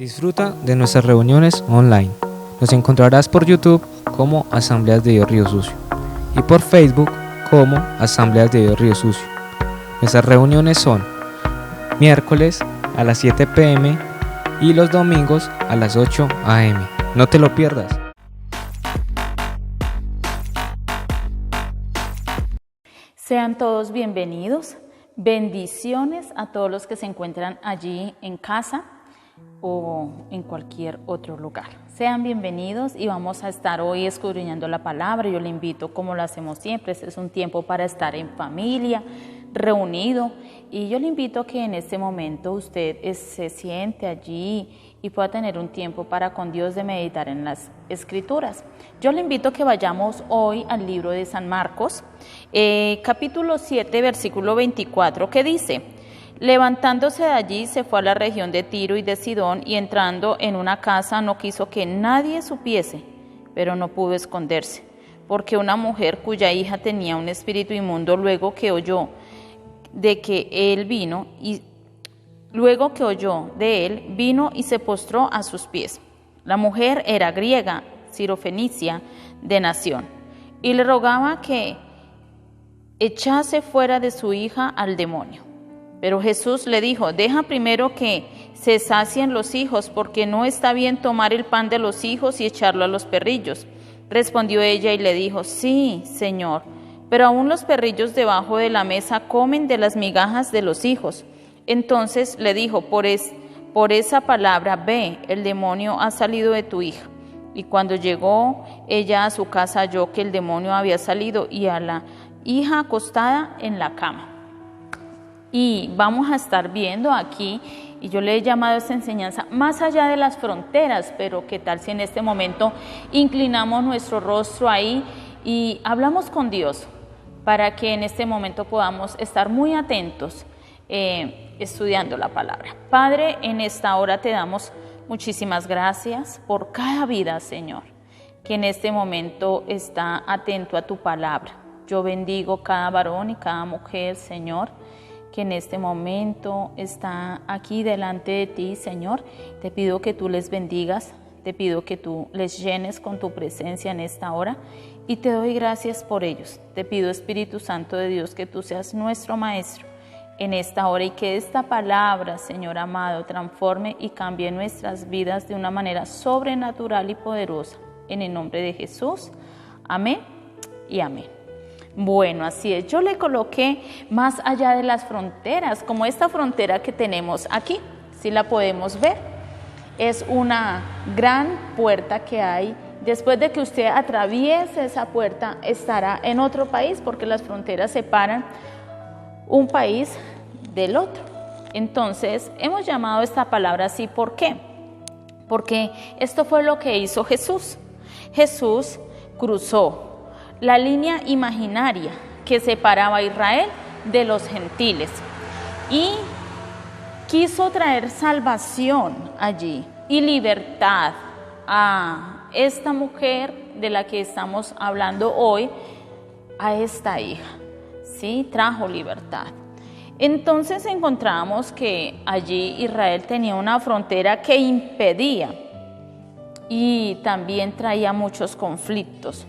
Disfruta de nuestras reuniones online. Nos encontrarás por YouTube como Asambleas de Dios Río Sucio y por Facebook como Asambleas de Dios Río Sucio. Nuestras reuniones son miércoles a las 7 p.m. y los domingos a las 8 a.m. No te lo pierdas. Sean todos bienvenidos. Bendiciones a todos los que se encuentran allí en casa o en cualquier otro lugar. Sean bienvenidos y vamos a estar hoy escudriñando la palabra. Yo le invito, como lo hacemos siempre, este es un tiempo para estar en familia, reunido, y yo le invito a que en este momento usted se siente allí y pueda tener un tiempo para con Dios de meditar en las Escrituras. Yo le invito a que vayamos hoy al libro de San Marcos, capítulo 7, versículo 24, que dice: levantándose de allí se fue a la región de Tiro y de Sidón, y entrando en una casa no quiso que nadie supiese, pero no pudo esconderse, porque una mujer cuya hija tenía un espíritu inmundo, luego que oyó de él, vino y se postró a sus pies. La mujer era griega, sirofenicia de nación, y le rogaba que echase fuera de su hija al demonio. Pero Jesús le dijo: deja primero que se sacien los hijos, porque no está bien tomar el pan de los hijos y echarlo a los perrillos. Respondió ella y le dijo: sí, Señor, pero aún los perrillos debajo de la mesa comen de las migajas de los hijos. Entonces le dijo: por esa palabra, ve, el demonio ha salido de tu hija. Y cuando llegó ella a su casa, halló que el demonio había salido y a la hija acostada en la cama. Y vamos a estar viendo aquí, y yo le he llamado a esta enseñanza más allá de las fronteras, pero qué tal si en este momento inclinamos nuestro rostro ahí y hablamos con Dios para que en este momento podamos estar muy atentos estudiando la palabra. Padre, en esta hora te damos muchísimas gracias por cada vida, Señor, que en este momento está atento a tu palabra. Yo bendigo cada varón y cada mujer, Señor, que en este momento está aquí delante de ti, Señor. Te pido que tú les bendigas, te pido que tú les llenes con tu presencia en esta hora, y te doy gracias por ellos. Te pido, Espíritu Santo de Dios, que tú seas nuestro Maestro en esta hora, y que esta palabra, Señor amado, transforme y cambie nuestras vidas de una manera sobrenatural y poderosa. En el nombre de Jesús, amén y amén. Bueno, así es, yo le coloqué más allá de las fronteras, como esta frontera que tenemos aquí, si la podemos ver, es una gran puerta que hay. Después de que usted atraviese esa puerta, estará en otro país, porque las fronteras separan un país del otro. Entonces, hemos llamado esta palabra así, ¿por qué? Porque esto fue lo que hizo Jesús. Jesús cruzó la línea imaginaria que separaba a Israel de los gentiles y quiso traer salvación allí y libertad a esta mujer de la que estamos hablando hoy, a esta hija, ¿sí? Trajo libertad. Entonces encontramos que allí Israel tenía una frontera que impedía y también traía muchos conflictos.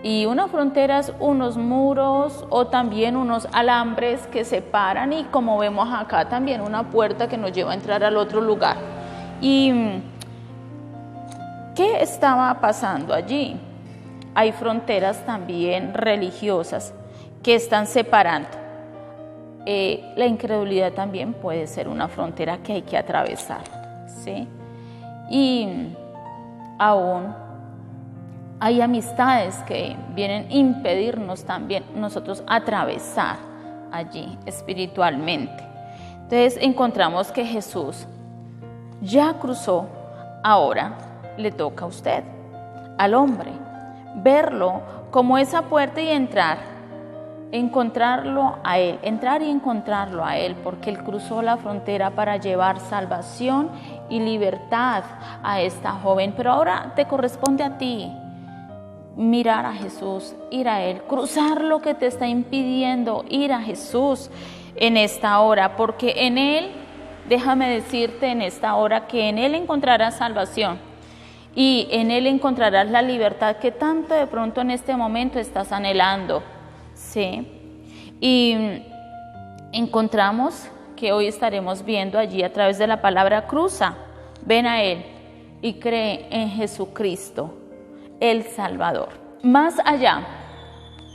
Y una frontera es unos muros o también unos alambres que separan, y como vemos acá también una puerta que nos lleva a entrar al otro lugar. ¿Y qué estaba pasando allí? Hay fronteras también religiosas que están separando. La incredulidad también puede ser una frontera que hay que atravesar, ¿sí? Y aún hay amistades que vienen a impedirnos también nosotros atravesar allí espiritualmente. Entonces encontramos que Jesús ya cruzó, ahora le toca a usted, al hombre, verlo como esa puerta y encontrarlo a Él, entrar y encontrarlo a Él, porque Él cruzó la frontera para llevar salvación y libertad a esta joven. Pero ahora te corresponde a ti mirar a Jesús, ir a Él, cruzar lo que te está impidiendo ir a Jesús en esta hora, porque en Él déjame decirte en esta hora que en Él encontrarás salvación y en Él encontrarás la libertad que tanto de pronto en este momento estás anhelando, ¿sí? Y encontramos que hoy estaremos viendo allí a través de la palabra cruza, ven a Él y cree en Jesucristo, el Salvador. Más allá,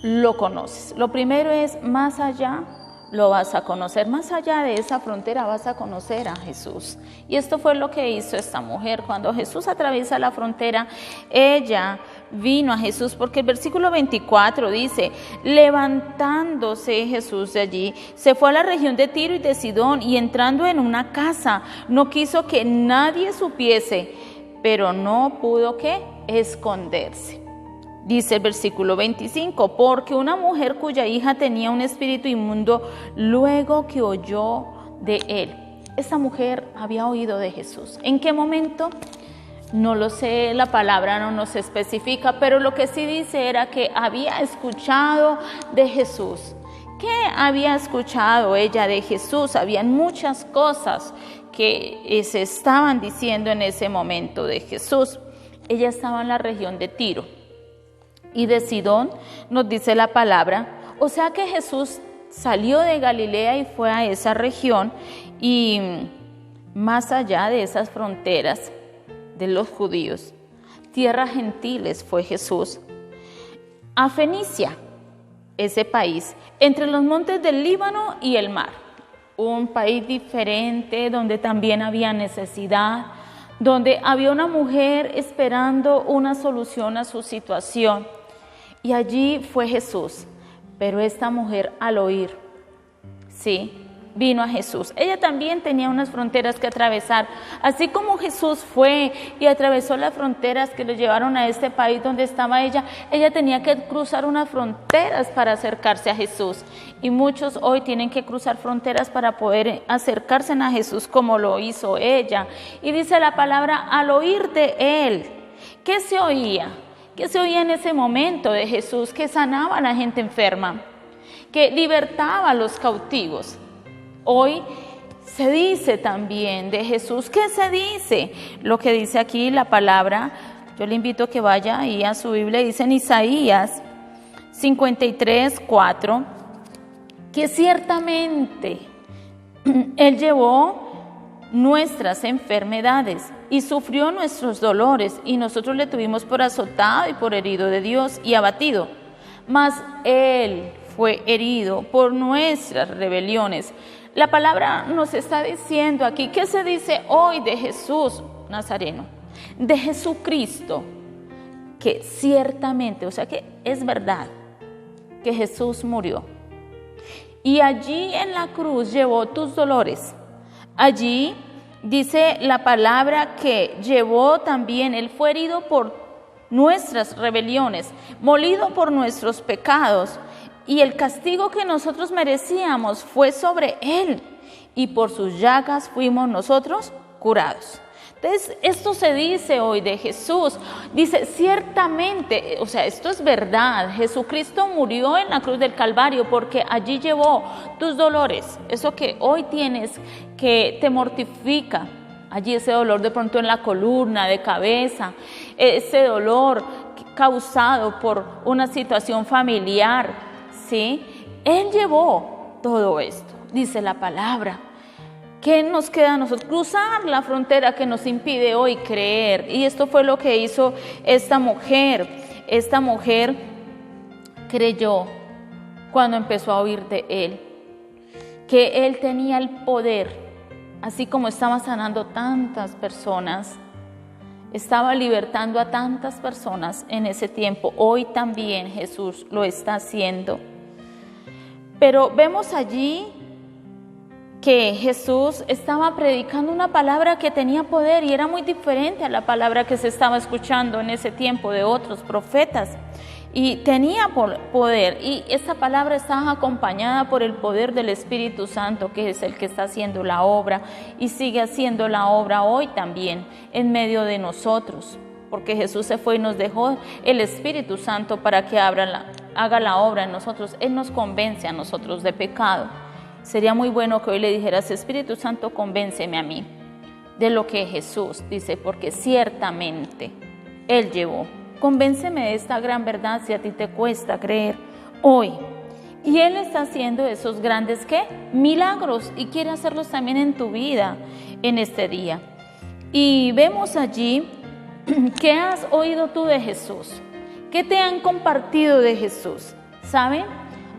lo conoces. Lo primero es, más allá, lo vas a conocer. Más allá de esa frontera vas a conocer a Jesús. Y esto fue lo que hizo esta mujer. Cuando Jesús atraviesa la frontera, ella vino a Jesús, porque el versículo 24 dice, levantándose Jesús de allí, se fue a la región de Tiro y de Sidón, y entrando en una casa, no quiso que nadie supiese, pero no pudo, ¿qué?, esconderse. Dice el versículo 25, porque una mujer cuya hija tenía un espíritu inmundo, luego que oyó de él. Esta mujer había oído de Jesús. ¿En qué momento? No lo sé, la palabra no nos especifica, pero lo que sí dice era que había escuchado de Jesús. ¿Qué había escuchado ella de Jesús? Habían muchas cosas que se estaban diciendo en ese momento de Jesús. Ella estaba en la región de Tiro y de Sidón, nos dice la palabra. O sea que Jesús salió de Galilea y fue a esa región, y más allá de esas fronteras de los judíos, tierras gentiles, fue Jesús a Fenicia, ese país, entre los montes del Líbano y el mar, un país diferente donde también había necesidad, donde había una mujer esperando una solución a su situación. Y allí fue Jesús, pero esta mujer al oír, sí, vino a Jesús. Ella también tenía unas fronteras que atravesar, así como Jesús fue y atravesó las fronteras que lo llevaron a este país donde estaba ella. Ella tenía que cruzar unas fronteras para acercarse a Jesús, y muchos hoy tienen que cruzar fronteras para poder acercarse a Jesús como lo hizo ella. Y dice la palabra, al oír de él, ¿qué se oía? ¿Qué se oía en ese momento de Jesús? Que sanaba a la gente enferma, que libertaba a los cautivos. Hoy se dice también de Jesús. ¿Qué se dice? Lo que dice aquí la palabra, yo le invito a que vaya ahí a su Biblia, dice en Isaías 53:4, que ciertamente Él llevó nuestras enfermedades y sufrió nuestros dolores, y nosotros le tuvimos por azotado y por herido de Dios y abatido. Mas Él fue herido por nuestras rebeliones. La palabra nos está diciendo aquí, ¿qué se dice hoy de Jesús Nazareno? De Jesucristo, que ciertamente, o sea que es verdad, que Jesús murió. Y allí en la cruz llevó tus dolores. Allí dice la palabra que llevó también, Él fue herido por nuestras rebeliones, molido por nuestros pecados, y el castigo que nosotros merecíamos fue sobre Él, y por sus llagas fuimos nosotros curados. Entonces, esto se dice hoy de Jesús. Dice, ciertamente, o sea, esto es verdad. Jesucristo murió en la cruz del Calvario porque allí llevó tus dolores. Eso que hoy tienes que te mortifica. Allí ese dolor de pronto en la columna, de cabeza, ese dolor causado por una situación familiar, ¿sí? Él llevó todo esto, dice la palabra. ¿Qué nos queda a nosotros? Cruzar la frontera que nos impide hoy creer. Y esto fue lo que hizo esta mujer. Esta mujer creyó cuando empezó a oír de Él, que Él tenía el poder, así como estaba sanando tantas personas, estaba libertando a tantas personas en ese tiempo. Hoy también Jesús lo está haciendo. Pero vemos allí que Jesús estaba predicando una palabra que tenía poder y era muy diferente a la palabra que se estaba escuchando en ese tiempo de otros profetas, y tenía poder, y esa palabra estaba acompañada por el poder del Espíritu Santo, que es el que está haciendo la obra y sigue haciendo la obra hoy también en medio de nosotros, porque Jesús se fue y nos dejó el Espíritu Santo para que haga la obra en nosotros. Él nos convence a nosotros de pecado. sería muy bueno que hoy le dijeras: Espíritu Santo, convénceme a mí de lo que Jesús dice, porque ciertamente Él llevó. Convénceme de esta gran verdad si a ti te cuesta creer hoy. Y Él está haciendo esos grandes, ¿qué? Milagros, y quiere hacerlos también en tu vida en este día. Y vemos allí ¿qué has oído tú de Jesús? ¿Qué te han compartido de Jesús? ¿Saben?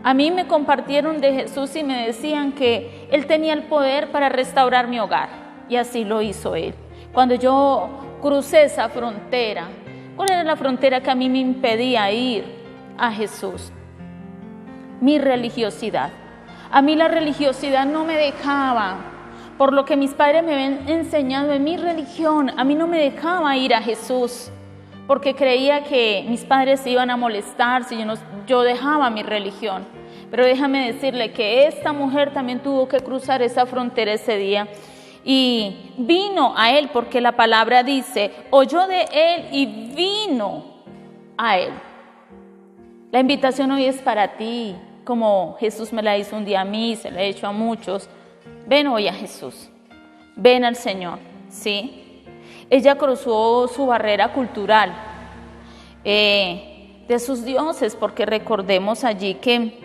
A mí me compartieron de Jesús y me decían que Él tenía el poder para restaurar mi hogar. Y así lo hizo Él. Cuando yo crucé esa frontera, ¿cuál era la frontera que a mí me impedía ir a Jesús? Mi religiosidad. A mí la religiosidad no me dejaba, por lo que mis padres me habían enseñado en mi religión, a mí no me dejaba ir a Jesús, porque creía que mis padres se iban a molestar si yo dejaba mi religión. Pero déjame decirle que esta mujer también tuvo que cruzar esa frontera ese día y vino a Él, porque la palabra dice, oyó de Él y vino a Él. La invitación hoy es para ti, como Jesús me la hizo un día a mí, se la he hecho a muchos. Ven hoy a Jesús, ven al Señor, ¿sí? Ella cruzó su barrera cultural de sus dioses, porque recordemos allí que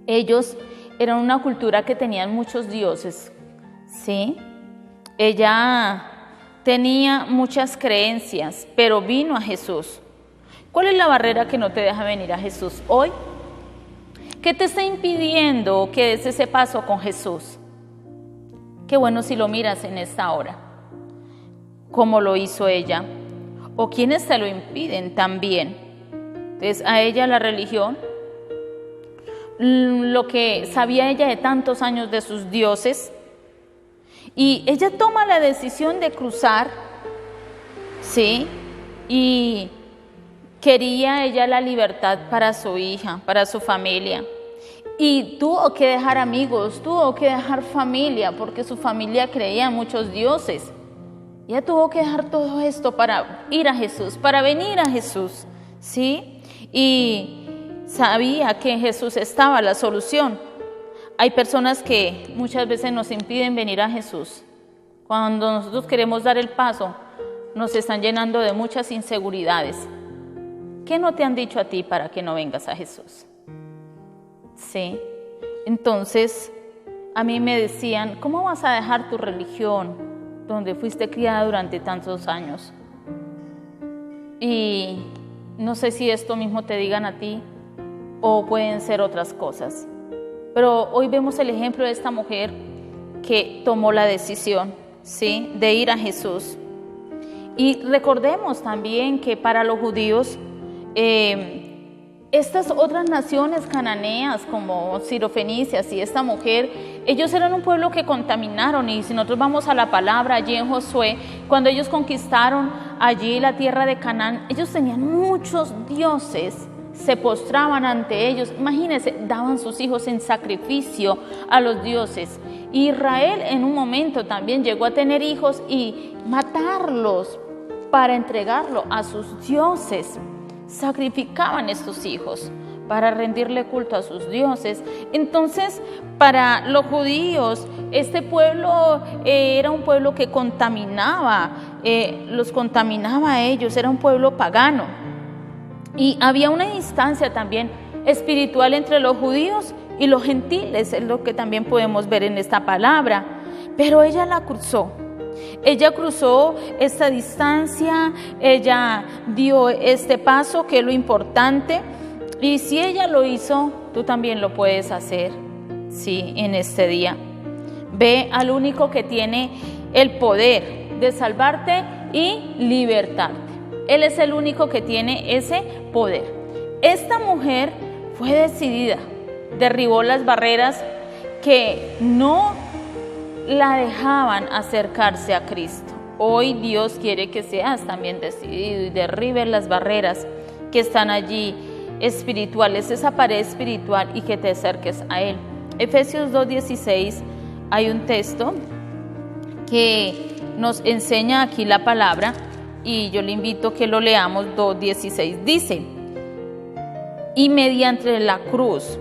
ellos eran una cultura que tenían muchos dioses, ¿sí? Ella tenía muchas creencias, pero vino a Jesús. ¿Cuál es la barrera que no te deja venir a Jesús hoy? ¿Qué te está impidiendo que des ese paso con Jesús? Qué bueno si lo miras en esta hora, como lo hizo ella, o quienes te lo impiden también. Entonces, a ella la religión, lo que sabía ella de tantos años de sus dioses, y ella toma la decisión de cruzar, ¿sí? Y quería ella la libertad para su hija, para su familia. Y tuvo que dejar amigos, tuvo que dejar familia, porque su familia creía en muchos dioses. Ella tuvo que dejar todo esto para ir a Jesús, para venir a Jesús, ¿sí? Y sabía que en Jesús estaba la solución. Hay personas que muchas veces nos impiden venir a Jesús. Cuando nosotros queremos dar el paso, nos están llenando de muchas inseguridades. ¿Qué no te han dicho a ti para que no vengas a Jesús? Sí. Entonces, a mí me decían, ¿cómo vas a dejar tu religión donde fuiste criada durante tantos años? Y no sé si esto mismo te digan a ti o pueden ser otras cosas. Pero hoy vemos el ejemplo de esta mujer que tomó la decisión, ¿sí?, de ir a Jesús. Y recordemos también que para los judíos, estas otras naciones cananeas como Sirofenicias y esta mujer, ellos eran un pueblo que contaminaron. Y si nosotros vamos a la palabra allí en Josué, cuando ellos conquistaron allí la tierra de Canaán, ellos tenían muchos dioses, se postraban ante ellos. Imagínense, daban sus hijos en sacrificio a los dioses. Israel en un momento también llegó a tener hijos y matarlos para entregarlo a sus dioses. Sacrificaban estos hijos para rendirle culto a sus dioses. Entonces, para los judíos, este pueblo era un pueblo que contaminaba, los contaminaba a ellos, era un pueblo pagano. Y había una distancia también espiritual entre los judíos y los gentiles, es lo que también podemos ver en esta palabra. Pero ella la cruzó. Ella cruzó esta distancia, ella dio este paso, que es lo importante. Y si ella lo hizo, tú también lo puedes hacer, sí, en este día. Ve al único que tiene el poder de salvarte y libertarte. Él es el único que tiene ese poder. Esta mujer fue decidida, derribó las barreras que no la dejaban acercarse a Cristo. Hoy Dios quiere que seas también decidido y derribes las barreras que están allí espirituales, esa pared espiritual, y que te acerques a Él. Efesios 2:16, hay un texto que nos enseña aquí la palabra y yo le invito a que lo leamos. 2:16 dice: y mediante la cruz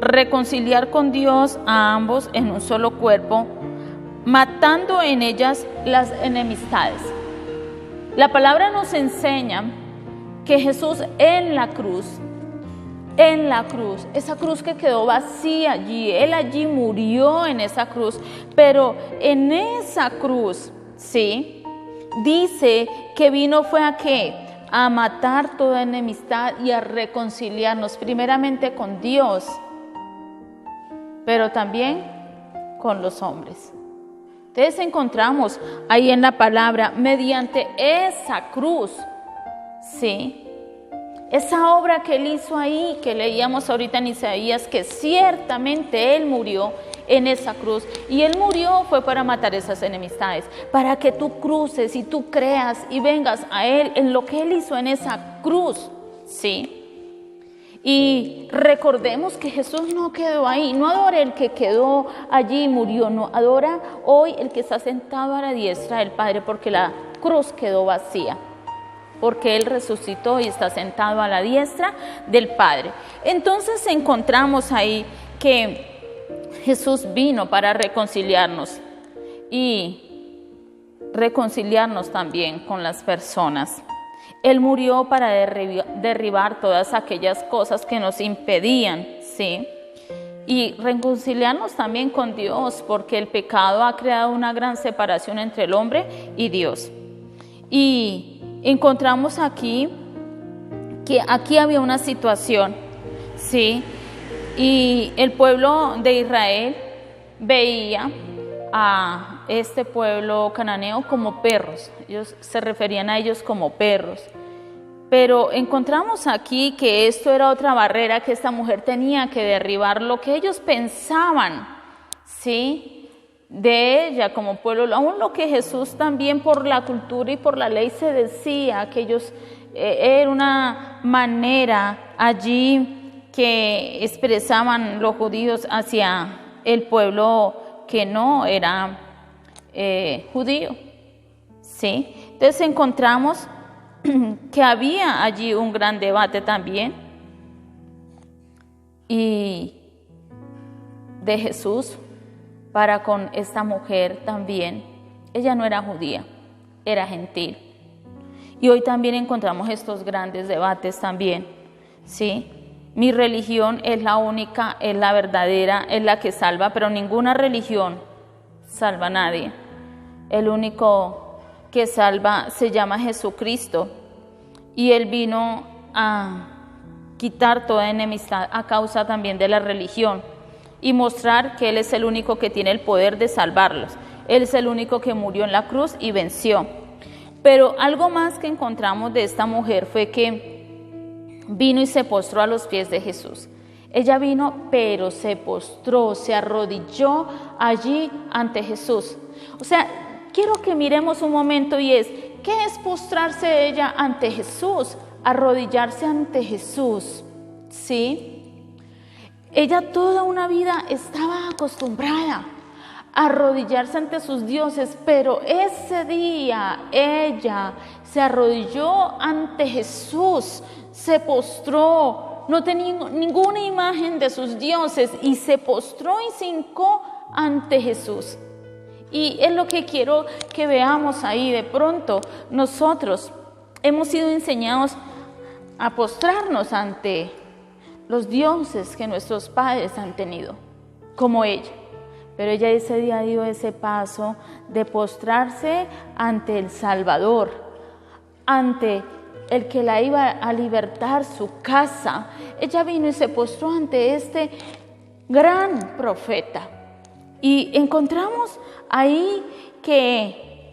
reconciliar con Dios a ambos en un solo cuerpo, matando en ellas las enemistades. La palabra nos enseña que Jesús en la cruz, esa cruz que quedó vacía allí, Él allí murió en esa cruz, pero en esa cruz, ¿sí? Dice que vino fue ¿a qué? A matar toda enemistad y a reconciliarnos primeramente con Dios, pero también con los hombres. Entonces encontramos ahí en la palabra, mediante esa cruz, ¿sí? Esa obra que Él hizo ahí, que leíamos ahorita en Isaías, que ciertamente Él murió en esa cruz. Y Él murió fue para matar esas enemistades, para que tú cruces y tú creas y vengas a Él en lo que Él hizo en esa cruz, ¿sí? Y recordemos que Jesús no quedó ahí, no adora el que quedó allí y murió, no, adora hoy el que está sentado a la diestra del Padre, porque la cruz quedó vacía, porque Él resucitó y está sentado a la diestra del Padre. Entonces encontramos ahí que Jesús vino para reconciliarnos y reconciliarnos también con las personas. Él murió para derribar todas aquellas cosas que nos impedían, ¿sí? Y reconciliarnos también con Dios, porque el pecado ha creado una gran separación entre el hombre y Dios. Y encontramos aquí que aquí había una situación, ¿sí? Y el pueblo de Israel veía a este pueblo cananeo como perros. Ellos se referían a ellos como perros. Pero encontramos aquí que esto era otra barrera que esta mujer tenía que derribar, lo que ellos pensaban, ¿sí? De ella como pueblo, aún lo que Jesús también por la cultura y por la ley se decía, que ellos era una manera allí que expresaban los judíos hacia el pueblo que no era judío, ¿sí? Entonces encontramos que había allí un gran debate también y de Jesús para con esta mujer también. Ella no era judía, era gentil. Y hoy también encontramos estos grandes debates también, ¿sí? Mi religión es la única, es la verdadera, es la que salva, pero ninguna religión salva a nadie. El único que salva se llama Jesucristo y Él vino a quitar toda enemistad a causa también de la religión y mostrar que Él es el único que tiene el poder de salvarlos. Él es el único que murió en la cruz y venció. Pero algo más que encontramos de esta mujer fue que vino y se postró a los pies de Jesús. Ella vino, pero se postró, se arrodilló allí ante Jesús. O sea, quiero que miremos un momento y es, ¿qué es postrarse ella ante Jesús? Arrodillarse ante Jesús, ¿sí? Ella toda una vida estaba acostumbrada a arrodillarse ante sus dioses, pero ese día ella se arrodilló ante Jesús, se postró, no tenía ninguna imagen de sus dioses y se postró y se hincó ante Jesús. Y es lo que quiero que veamos ahí. De pronto nosotros hemos sido enseñados a postrarnos ante los dioses que nuestros padres han tenido, como ella. Pero ella ese día dio ese paso de postrarse ante el Salvador, ante el que la iba a libertar su casa. Ella vino y se postró ante este gran profeta. Y encontramos ahí que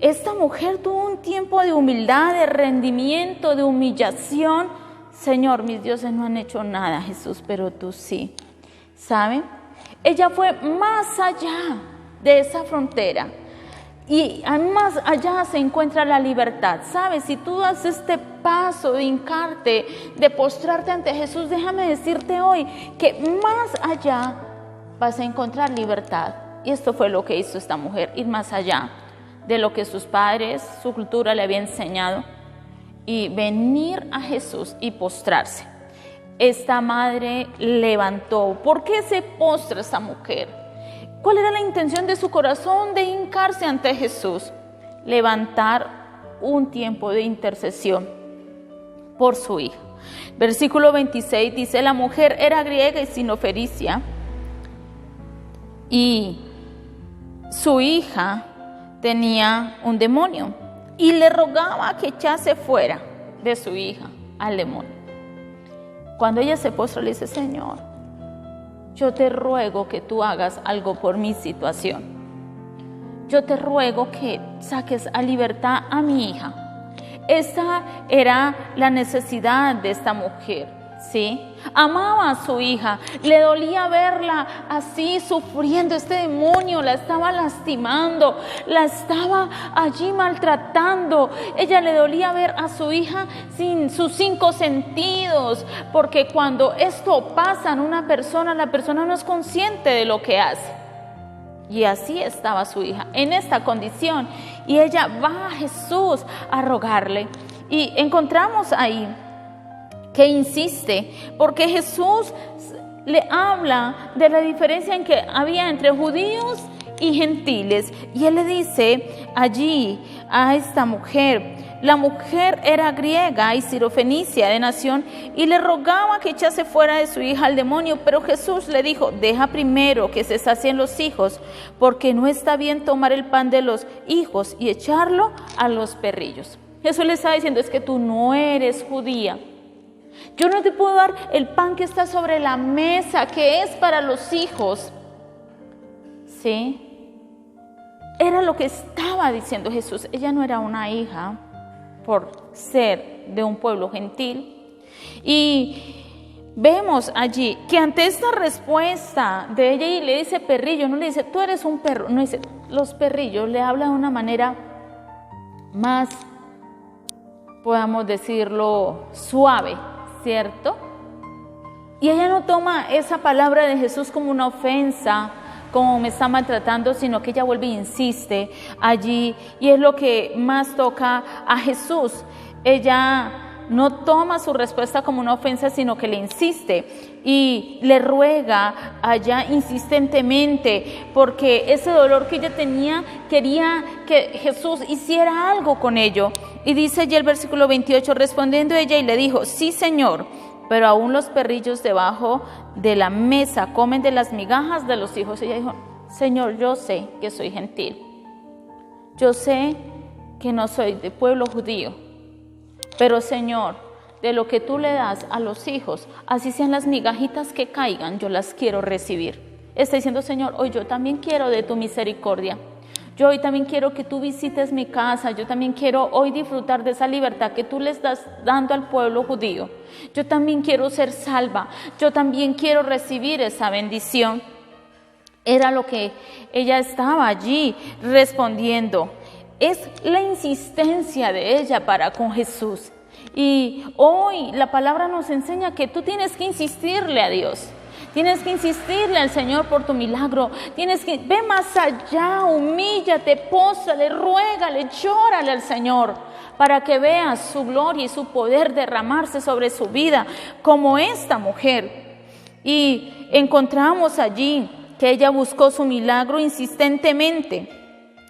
esta mujer tuvo un tiempo de humildad, de rendimiento, de humillación. Señor, mis dioses no han hecho nada, Jesús, pero tú sí. ¿Saben? Ella fue más allá de esa frontera. Y más allá se encuentra la libertad. ¿Sabes? Si tú das este paso de hincarte, de postrarte ante Jesús, déjame decirte hoy que más allá vas a encontrar libertad. Y esto fue lo que hizo esta mujer, ir más allá de lo que sus padres, su cultura le había enseñado y venir a Jesús y postrarse. esta madre levantó. ¿Por qué se postra esta mujer? ¿Cuál era la intención de su corazón de hincarse ante Jesús? Levantar un tiempo de intercesión por su hija. Versículo 26 dice: la mujer era griega y sinofenicia, y su hija tenía un demonio, y le rogaba que echase fuera de su hija al demonio. Cuando ella se postra, le dice: Señor, yo te ruego que tú hagas algo por mi situación. Yo te ruego que saques a libertad a mi hija. Esa era la necesidad de esta mujer, ¿sí? Amaba a su hija, le dolía verla así sufriendo. Este demonio la estaba lastimando, la estaba allí maltratando. Ella le dolía ver a su hija sin sus 5 sentidos, porque cuando esto pasa en una persona, la persona no es consciente de lo que hace. Y así estaba su hija, en esta condición. Y ella va a Jesús a rogarle. Y encontramos ahí que insiste, porque Jesús le habla de la diferencia en que había entre judíos y gentiles. Y él le dice allí a esta mujer: la mujer era griega y sirofenicia de nación, y le rogaba que echase fuera de su hija al demonio. Pero Jesús le dijo: deja primero que se sacien los hijos, porque no está bien tomar el pan de los hijos y echarlo a los perrillos. Jesús le está diciendo: es que tú no eres judía. Yo no te puedo dar el pan que está sobre la mesa, que es para los hijos. ¿Sí? Era lo que estaba diciendo Jesús. Ella no era una hija por ser de un pueblo gentil. Y vemos allí que ante esta respuesta de ella, y le dice perrillo, no le dice tú eres un perro, no dice los perrillos, le habla de una manera más, podamos decirlo, suave, ¿cierto? Y ella no toma esa palabra de Jesús como una ofensa, como me está maltratando, sino que ella vuelve e insiste allí, y es lo que más toca a Jesús. Ella no toma su respuesta como una ofensa, sino que le insiste y le ruega allá insistentemente, porque ese dolor que ella tenía, quería que Jesús hiciera algo con ello. Y dice allí el versículo 28, respondiendo ella y le dijo: sí, Señor, pero aún los perrillos debajo de la mesa comen de las migajas de los hijos. Ella dijo: Señor, yo sé que soy gentil, yo sé que no soy de pueblo judío, pero Señor, de lo que tú le das a los hijos, así sean las migajitas que caigan, yo las quiero recibir. Está diciendo: Señor, hoy yo también quiero de tu misericordia. Yo hoy también quiero que tú visites mi casa. Yo también quiero hoy disfrutar de esa libertad que tú le estás dando al pueblo judío. Yo también quiero ser salva. Yo también quiero recibir esa bendición. Era lo que ella estaba allí respondiendo. Es la insistencia de ella para con Jesús. Y hoy la palabra nos enseña que tú tienes que insistirle a Dios. Tienes que insistirle al Señor por tu milagro. Tienes que, ve más allá, humíllate, póstrale, ruégale, llórale al Señor para que veas su gloria y su poder derramarse sobre su vida como esta mujer. Y encontramos allí que ella buscó su milagro insistentemente.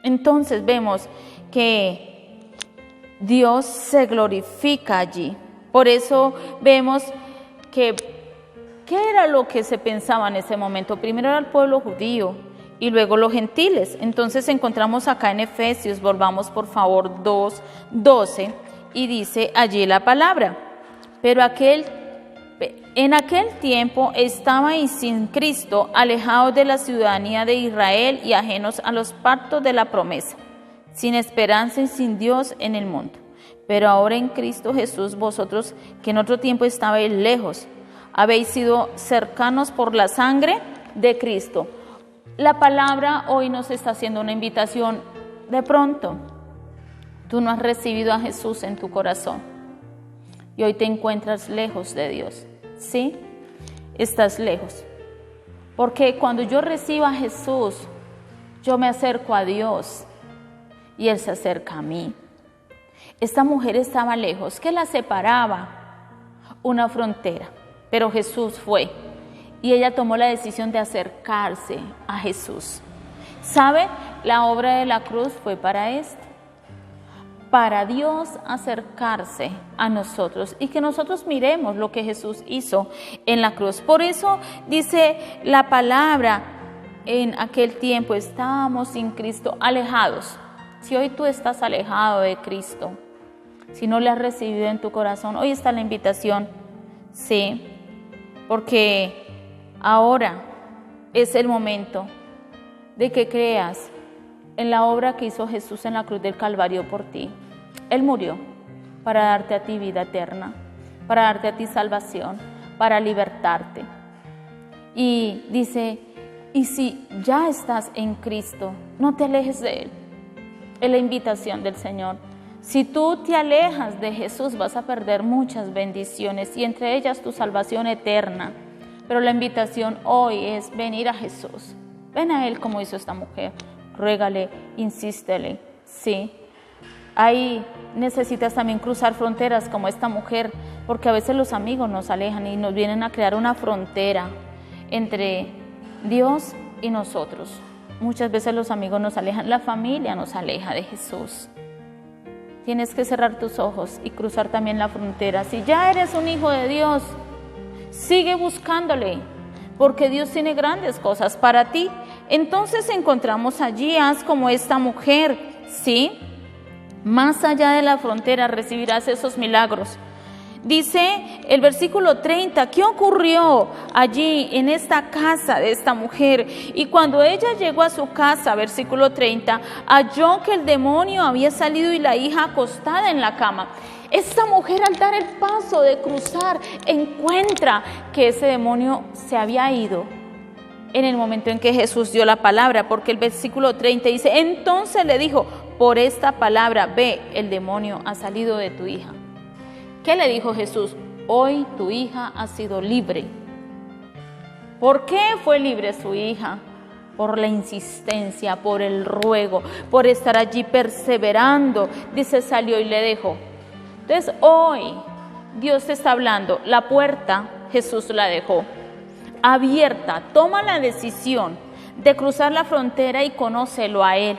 Entonces vemos que Dios se glorifica allí. Por eso vemos que ¿qué era lo que se pensaba en ese momento? Primero era el pueblo judío y luego los gentiles. Entonces encontramos acá en Efesios, volvamos por favor 2:12, y dice allí la palabra: pero en aquel tiempo estabais sin Cristo, alejados de la ciudadanía de Israel y ajenos a los pactos de la promesa, sin esperanza y sin Dios en el mundo. Pero ahora en Cristo Jesús, vosotros que en otro tiempo estabais lejos, habéis sido cercanos por la sangre de Cristo. La palabra hoy nos está haciendo una invitación. De pronto, tú no has recibido a Jesús en tu corazón y hoy te encuentras lejos de Dios. ¿Sí? Estás lejos. Porque cuando yo recibo a Jesús, yo me acerco a Dios y Él se acerca a mí. Esta mujer estaba lejos. ¿Qué la separaba? Una frontera. pero Jesús fue. Y ella tomó la decisión de acercarse a Jesús. ¿Sabe? La obra de la cruz fue para esto. Para Dios acercarse a nosotros y que nosotros miremos lo que Jesús hizo en la cruz. Por eso dice la palabra, en aquel tiempo estábamos sin Cristo, alejados. Si hoy tú estás alejado de Cristo, si no le has recibido en tu corazón, hoy está la invitación, sí, porque ahora es el momento de que creas en la obra que hizo Jesús en la cruz del Calvario por ti. Él murió para darte a ti vida eterna, para darte a ti salvación, para libertarte. Y dice, y si ya estás en Cristo, no te alejes de Él. Es la invitación del Señor. Si tú te alejas de Jesús, vas a perder muchas bendiciones y entre ellas tu salvación eterna. Pero la invitación hoy es venir a Jesús. Ven a Él como hizo esta mujer. Ruégale, insístele, sí. Ahí necesitas también cruzar fronteras como esta mujer, porque a veces los amigos nos alejan y nos vienen a crear una frontera entre Dios y nosotros. Muchas veces los amigos nos alejan, la familia nos aleja de Jesús. Tienes que cerrar tus ojos y cruzar también la frontera. Si ya eres un hijo de Dios, sigue buscándole, porque Dios tiene grandes cosas para ti. Entonces encontramos allí, haz como esta mujer, ¿sí? Más allá de la frontera recibirás esos milagros. Dice el versículo 30, ¿qué ocurrió allí en esta casa de esta mujer? Y cuando ella llegó a su casa, versículo 30, halló que el demonio había salido y la hija acostada en la cama. Esta mujer, al dar el paso de cruzar, encuentra que ese demonio se había ido en el momento en que Jesús dio la palabra, porque el versículo 30 dice, entonces le dijo, por esta palabra, ve, el demonio ha salido de tu hija. ¿Qué le dijo Jesús? Hoy tu hija ha sido libre. ¿Por qué fue libre su hija? Por la insistencia, por el ruego, por estar allí perseverando. Dice, salió y le dejó. Entonces hoy Dios te está hablando, la puerta Jesús la dejó abierta. Toma la decisión de cruzar la frontera y conócelo a Él,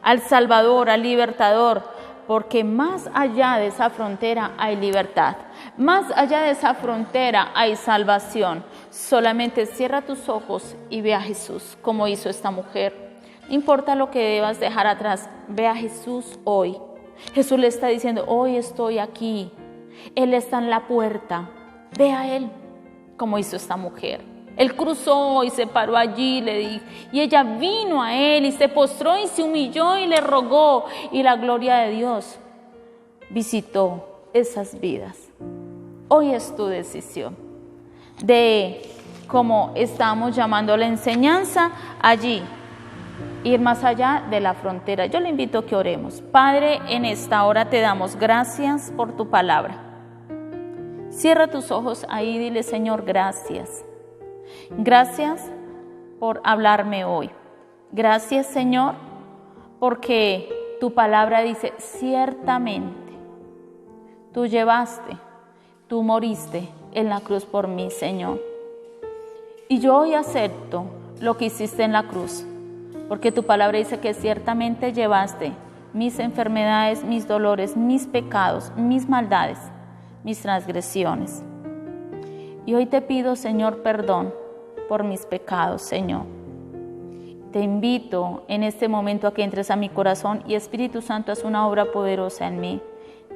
al Salvador, al Libertador, porque más allá de esa frontera hay libertad, más allá de esa frontera hay salvación. Solamente cierra tus ojos y ve a Jesús como hizo esta mujer. No importa lo que debas dejar atrás, ve a Jesús hoy. Jesús le está diciendo, hoy estoy aquí, Él está en la puerta, ve a Él como hizo esta mujer. Él cruzó y se paró allí, le dijo, y ella vino a Él y se postró y se humilló y le rogó, y la gloria de Dios visitó esas vidas. Hoy es tu decisión de, como estamos llamando la enseñanza, allí, ir más allá de la frontera. Yo le invito a que oremos. Padre, en esta hora te damos gracias por tu palabra. Cierra tus ojos ahí, dile, Señor, gracias. Gracias por hablarme hoy. Gracias, Señor, porque tu palabra dice, ciertamente, tú llevaste, tú moriste en la cruz por mí, Señor. Y yo hoy acepto lo que hiciste en la cruz, porque tu palabra dice que ciertamente llevaste mis enfermedades, mis dolores, mis pecados, mis maldades, mis transgresiones. Y hoy te pido, Señor, perdón por mis pecados, Señor. Te invito en este momento a que entres a mi corazón y Espíritu Santo, haz una obra poderosa en mí.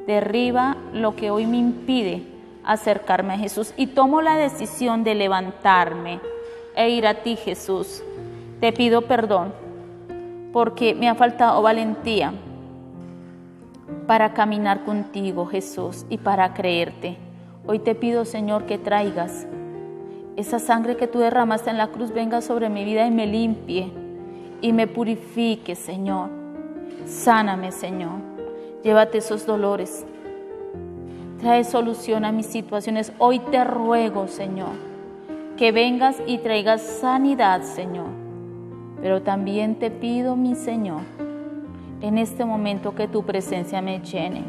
Derriba lo que hoy me impide acercarme a Jesús y tomo la decisión de levantarme e ir a ti, Jesús. Te pido perdón porque me ha faltado valentía para caminar contigo, Jesús, y para creerte. Hoy te pido, Señor, que traigas esa sangre que tú derramaste en la cruz, venga sobre mi vida y me limpie y me purifique, Señor. Sáname, Señor. Llévate esos dolores. Trae solución a mis situaciones. Hoy te ruego, Señor, que vengas y traigas sanidad, Señor. Pero también te pido, mi Señor, en este momento que tu presencia me llene.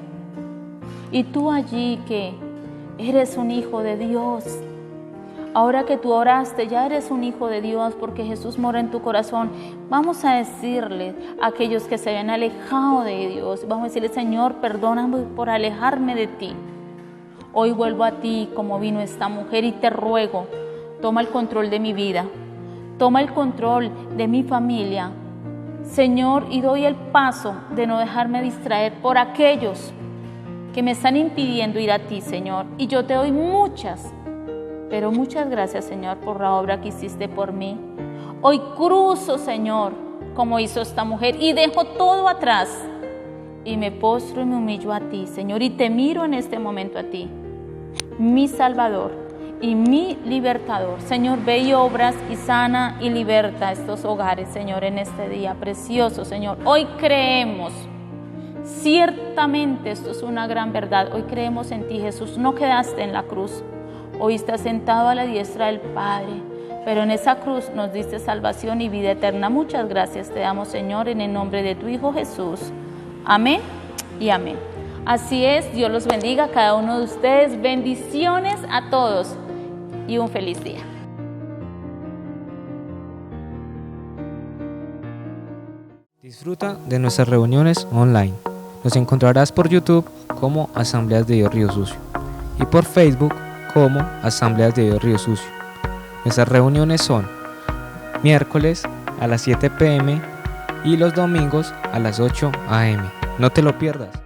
Y tú allí que Eres un hijo de Dios. Ahora que tú oraste, ya eres un hijo de Dios porque Jesús mora en tu corazón. Vamos a decirle a aquellos que se habían alejado de Dios, vamos a decirle: Señor, perdóname por alejarme de ti. Hoy vuelvo a ti como vino esta mujer y te ruego, toma el control de mi vida, toma el control de mi familia, Señor, y doy el paso de no dejarme distraer por aquellos que me están impidiendo ir a ti, Señor. Y yo te doy muchas gracias, Señor, por la obra que hiciste por mí. Hoy cruzo, Señor, como hizo esta mujer, y dejo todo atrás y me postro y me humillo a ti, Señor, y te miro en este momento a ti, mi Salvador y mi libertador. Señor, ve y obras y sana y liberta estos hogares, Señor, en este día precioso, Señor. Hoy creemos, ciertamente esto es una gran verdad, hoy creemos en ti, Jesús. No quedaste en la cruz, hoy estás sentado a la diestra del Padre, pero en esa cruz nos diste salvación y vida eterna. Muchas gracias te damos, Señor, en el nombre de tu Hijo Jesús. Amén y amén. Así es, Dios los bendiga a cada uno de ustedes. Bendiciones a todos y un feliz día. Disfruta de nuestras reuniones online. Nos encontrarás por YouTube como Asambleas de Dios Río Sucio y por Facebook como Asambleas de Dios Río Sucio. Nuestras reuniones son miércoles a las 7 p.m. y los domingos a las 8 a.m. No te lo pierdas.